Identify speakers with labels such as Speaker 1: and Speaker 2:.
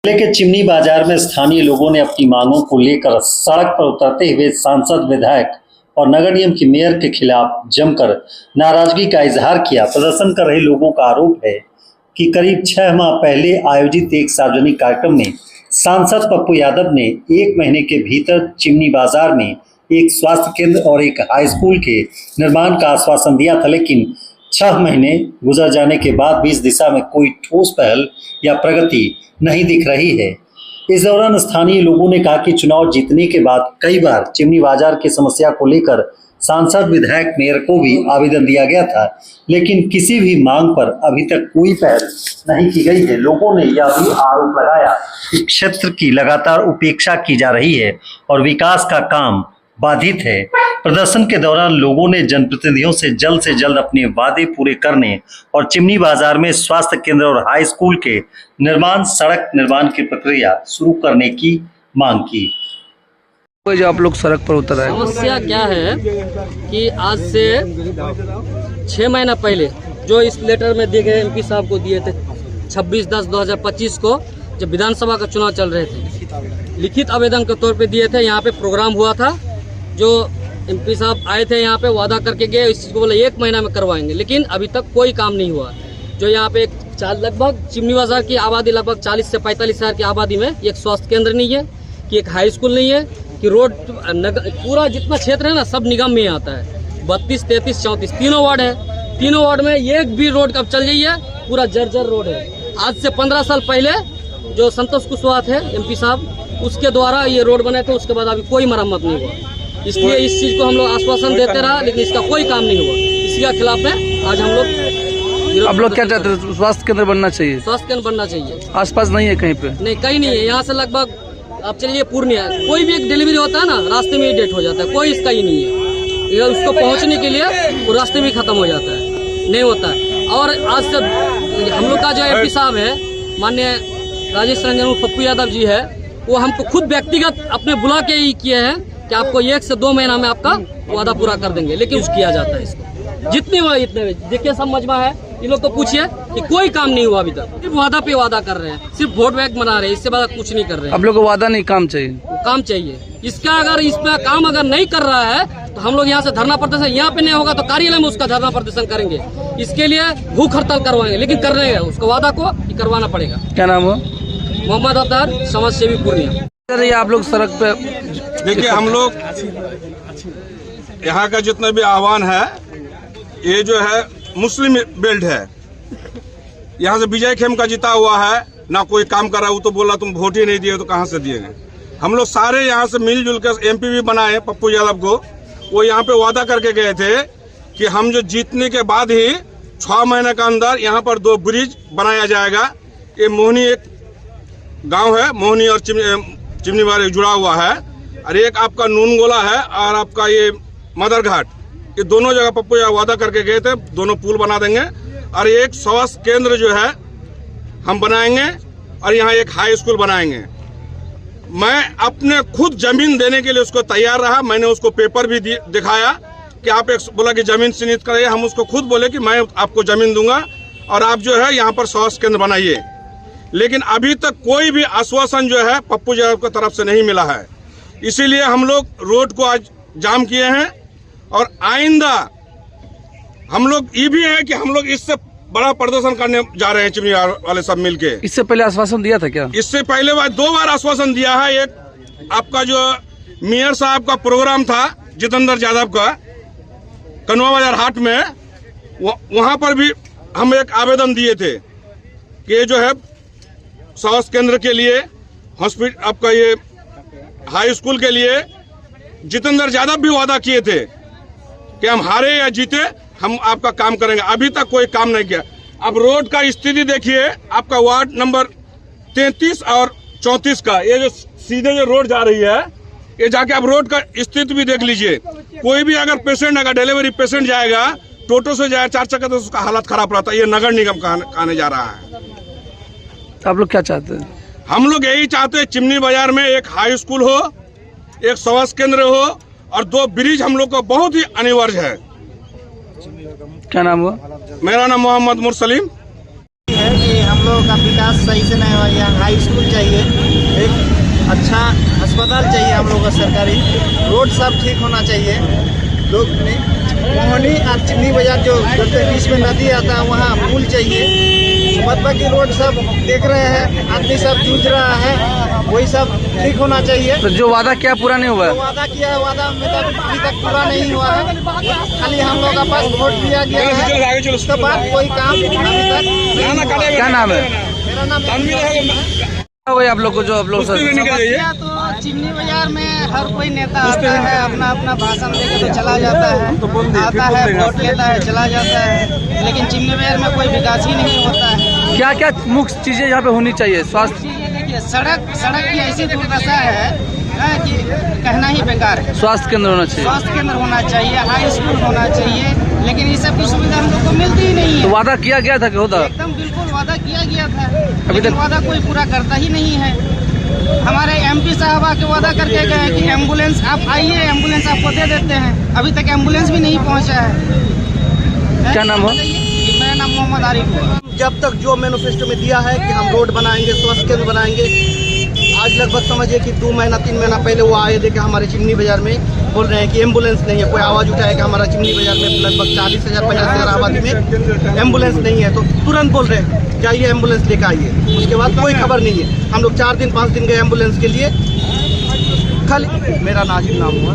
Speaker 1: जिले के चिमनी बाजार में स्थानीय लोगों ने अपनी मांगों को लेकर सड़क पर उतरते हुए सांसद, विधायक और नगर निगम की मेयर के खिलाफ जमकर नाराजगी का इजहार किया। प्रदर्शन कर रहे लोगों का आरोप है कि करीब 6 माह पहले आयोजित एक सार्वजनिक कार्यक्रम में सांसद पप्पू यादव ने 1 महीने के भीतर चिमनी बाजार में एक स्वास्थ्य केंद्र और एक हाई स्कूल के निर्माण का आश्वासन दिया था, लेकिन 6 महीने गुजर जाने के बाद भी इस दिशा में कोई ठोस पहल या प्रगति नहीं दिख रही है। इस दौरान स्थानीय लोगों ने कहा कि चुनाव जीतने के बाद कई बार चिमनी बाजार की समस्या को लेकर सांसद, विधायक, मेयर को भी आवेदन दिया गया था, लेकिन किसी भी मांग पर अभी तक कोई पहल नहीं की गई है। लोगों ने यह भी आरोप लगाया कि क्षेत्र की लगातार उपेक्षा की जा रही है और विकास का काम बाधित है। प्रदर्शन के दौरान लोगों ने जनप्रतिनिधियों से जल्द अपने वादे पूरे करने और चिमनी बाजार में स्वास्थ्य केंद्र और हाई स्कूल के निर्माण, सड़क निर्माण की प्रक्रिया शुरू करने की मांग की।
Speaker 2: जो आप लोग सड़क पर उतर आए,
Speaker 3: समस्या क्या है कि आज से 6 महीना पहले जो इस लेटर में दिए गए एमपी साहब को दिए थे 26/10/2025 को, जब विधानसभा का चुनाव चल रहे थे, लिखित आवेदन के तौर पे दिए थे। यहाँ पे प्रोग्राम हुआ था, जो एमपी साहब आए थे यहाँ पे वादा करके गए, इस चीज़ को बोले 1 महीना में करवाएंगे, लेकिन अभी तक कोई काम नहीं हुआ। जो यहाँ पे लगभग चिमनी बाजार की आबादी लगभग 40 से 45 हज़ार की आबादी में एक स्वास्थ्य केंद्र नहीं है, कि एक हाई स्कूल नहीं है, कि रोड पूरा जितना क्षेत्र है ना सब निगम में आता है। 32, 33, 34 तीनों वार्ड है। तीनों वार्ड में एक भी रोड कब चल जाइए पूरा जर्जर रोड है। आज से 15 साल पहले जो संतोष कुशवाहा थे एमपी साहब, उसके द्वारा ये रोड बने थे, उसके बाद अभी कोई मरम्मत नहीं हुआ। इसलिए इस चीज़ को हम लोग आश्वासन देते रहा, लेकिन इसका कोई काम नहीं हुआ। इसके खिलाफ में आज हम लोग।
Speaker 2: आप लोग क्या चाहते हैं? स्वास्थ्य केंद्र बनना चाहिए,
Speaker 3: स्वास्थ्य केंद्र बनना चाहिए।
Speaker 2: आसपास नहीं है कहीं पे?
Speaker 3: नहीं, कहीं नहीं है। यहाँ से लगभग आप चलिए पूर्णिया, कोई भी एक डिलीवरी होता है ना, रास्ते में ही डेट हो जाता है, कोई इसका ही नहीं है। उसको पहुँचने के लिए वो रास्ते में खत्म हो जाता है, नहीं होता है। और आज से हम लोग का जो एमपी साहब है, माननीय राजेश रंजन पप्पू यादव जी है, वो हमको खुद व्यक्तिगत अपने बुला के ही किए हैं कि आपको 1 से 2 महीना में आपका वादा पूरा कर देंगे, लेकिन कुछ किया जाता है इसको। जितने इतने देखिए सब मजमा है, इन लोग को पूछिए कि कोई काम नहीं हुआ अभी तक। सिर्फ वादा पे वादा कर रहे हैं, सिर्फ वोट बैंक बना रहे हैं, इससे बाद कुछ नहीं कर रहे हैं।
Speaker 2: आप लोग को वादा नहीं, काम चाहिए।
Speaker 3: काम चाहिए इसका। अगर इसमें काम अगर नहीं कर रहा है तो हम लोग यहाँ से धरना प्रदर्शन, यहाँ पे नहीं होगा तो कार्यालय में उसका धरना प्रदर्शन करेंगे। इसके लिए भूख हड़ताल करवाएंगे, लेकिन कर रहे हैं उसको वादा को करवाना पड़ेगा।
Speaker 2: क्या नाम हो?
Speaker 3: मोहम्मद अब्दार, समाज सेवी पूर्णिया।
Speaker 2: आप लोग सड़क पे
Speaker 4: देखिए, हम लोग यहाँ का जितना भी आह्वान है, ये जो है मुस्लिम बेल्ट है। यहाँ से विजय खेम का जीता हुआ है, ना कोई काम कर रहा है। वो तो बोला तुम वोट ही नहीं दिए, तो कहाँ से दिए? हम लोग सारे यहाँ से मिलजुल कर एमपी भी बनाए पप्पू यादव को। वो यहाँ पे वादा करके गए थे कि हम जो जीतने के बाद ही 6 महीने के अंदर यहाँ पर 2 ब्रिज बनाया जाएगा। ये मोहनी एक गांव है, मोहनी और चिमनी बाजार जुड़ा हुआ है, और एक आपका नूनगोला है और आपका ये मदर घाट, ये दोनों जगह पप्पू यादव वादा करके गए थे। दोनों पुल बना देंगे और एक स्वास्थ्य केंद्र जो है हम बनाएंगे, और यहाँ एक हाई स्कूल बनाएंगे। मैं अपने खुद जमीन देने के लिए उसको तैयार रहा। मैंने उसको पेपर भी दिखाया कि आप एक बोला कि जमीन चिन्हित करिए। हम उसको खुद बोले कि मैं आपको जमीन दूंगा और आप जो है यहाँ पर स्वास्थ्य केंद्र बनाइए। लेकिन अभी तक कोई भी आश्वासन जो है पप्पू यादव की तरफ से नहीं मिला है। इसीलिए हम लोग रोड को आज जाम किए हैं, और आइंदा हम लोग ये भी है कि हम लोग इससे बड़ा प्रदर्शन करने जा रहे हैं, चिमनी वाले सब मिलके। इससे पहले आश्वासन दिया था क्या? इससे पहले 2 बार आश्वासन दिया है। एक आपका जो मेयर साहब का प्रोग्राम था जितेंद्र यादव का कनवा बाजार हाट में, वहां पर भी हम एक आवेदन दिए थे कि जो है स्वास्थ्य केंद्र के लिए, हॉस्पिटल, आपका ये हाई स्कूल के लिए जितेंद्र यादव भी वादा किए थे कि हम हारे या जीते हम आपका काम करेंगे। अभी तक कोई काम नहीं किया। अब रोड का स्थिति देखिए, आपका वार्ड नंबर 33 और 34 का ये जो सीधे जो रोड जा रही है, ये जाके आप रोड का स्थिति भी देख लीजिए। कोई भी अगर पेशेंट, अगर डिलीवरी पेशेंट जाएगा, टोटो से जाए 4 चक्कर, तो उसका हालत खराब रहता है। ये नगर निगम कहने जा रहा है।
Speaker 2: आप लोग क्या चाहते हैं?
Speaker 4: हम लोग यही चाहते हैं, चिमनी बाजार में एक हाई स्कूल हो, एक स्वास्थ्य केंद्र हो, और 2 ब्रिज हम लोग को बहुत ही अनिवार्य है।
Speaker 2: क्या नाम हुआ?
Speaker 4: मेरा नाम मोहम्मद मुरसलीम
Speaker 5: है कि हम लोगों का विकास सही से नहीं हुआ। यहाँ हाई स्कूल चाहिए, अच्छा अस्पताल चाहिए हम लोग को सरकारी, रोड सब ठीक होना चाहिए। लोग मोहनी और चिन्नी बाजार जो बीच में नदी आता है वहाँ पुल चाहिए। मतलब की रोड सब देख रहे हैं, आदमी सब जूझ रहा है, वही सब ठीक होना चाहिए।
Speaker 2: तो जो वादा किया पूरा नहीं हुआ
Speaker 5: जो
Speaker 2: है?
Speaker 5: वादा किया है, वादा में अभी तक पूरा नहीं हुआ है। खाली हम लोग का पास वोट दिया गया है, उसके बाद कोई काम अभी तक।
Speaker 2: क्या नाम है?
Speaker 5: मेरा नाम
Speaker 2: हो गया आप लोग को, जो आप लोग
Speaker 5: समस्या तो चिन्नी बाजार में हर कोई नेता आता है, अपना अपना भाषण देकर तो चला जाता है, आता है वोट लेता है चला जाता है, लेकिन चिन्नी बाजार में कोई विकास ही नहीं होता है।
Speaker 2: क्या क्या मुख्य चीजें यहाँ पे होनी चाहिए? स्वास्थ्य,
Speaker 5: देखिए सड़क की ऐसी दुर्दशा है कि कहना ही बेकार है।
Speaker 2: स्वास्थ्य केंद्र होना चाहिए,
Speaker 5: स्वास्थ्य केंद्र होना चाहिए, हाई स्कूल होना चाहिए, लेकिन ये सब की सुविधा हम लोग को मिलती ही नहीं
Speaker 2: तो
Speaker 5: है।
Speaker 2: वादा किया गया था कि होता?
Speaker 5: एकदम बिल्कुल वादा किया गया था,
Speaker 2: अभी
Speaker 5: लेकिन
Speaker 2: तक
Speaker 5: वादा कोई पूरा करता ही नहीं है। हमारे एमपी साहब आके वादा करके गए कि एम्बुलेंस आप आइए, एम्बुलेंस आपको दे देते हैं, अभी तक एम्बुलेंस भी नहीं पहुंचा है।
Speaker 2: क्या नाम हो?
Speaker 5: मेरा नाम मोहम्मद आरिफ है। जब तक जो मैनिफेस्टो में दिया है कि हम रोड बनाएंगे, स्वास्थ्य केंद्र बनाएंगे, आज लगभग समझिए कि 2 महीना 3 महीना पहले वो आए थे कि हमारे चिमनी बाजार में बोल रहे हैं कि एम्बुलेंस नहीं है। कोई आवाज़ उठाया कि हमारा चिमनी बाजार में लगभग 40,000 50,000 आबादी में एम्बुलेंस नहीं है, तो तुरंत बोल रहे हैं जाइए एम्बुलेंस लेकर आइए। उसके बाद कोई खबर नहीं है। हम लोग 4 दिन 5 दिन गए एम्बुलेंस के लिए, खाली मेरा नाजिम नाम हुआ।